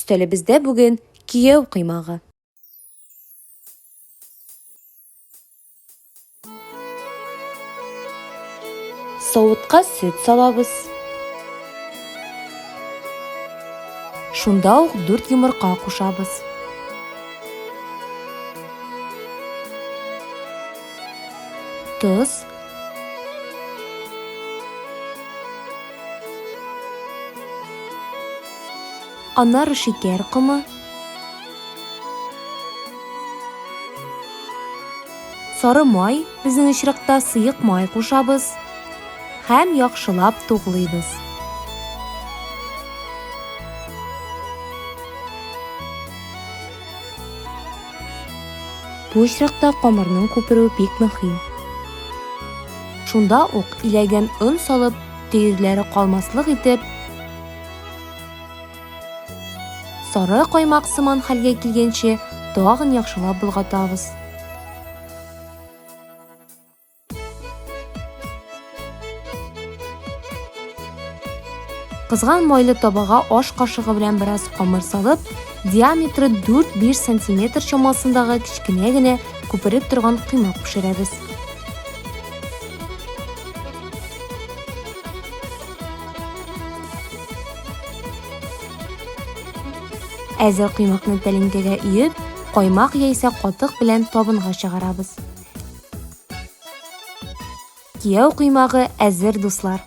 Үстәлебездә бүген кияү кыймагы. Савытка сөт салабыз. Шунда ук 4 йомырка кушабыз. Тоз, аннары шикәр кымы, сары май, безнең очракта сыек май кушабыз һәм яхшылап туглыйбыз. Бу очракта камырның күперүе бик мөһим. Шунда ук иләгән он салып, тиреләре калмаслык итеп, сары каймак сыман хәлгә килгәнче тагын яхшылап болгатабыз. Кызган майлы табага аш кашыгы белән бераз камыр салып, диаметры 4-5 см чамасындагы кичкенә генә күпереп торган кыймак пешерәбез. Әзер кыймакны тәлинкәгә өеп, каймак яисә катык белән табынга чыгарабыз. Кияү кыймагы әзер, дуслар.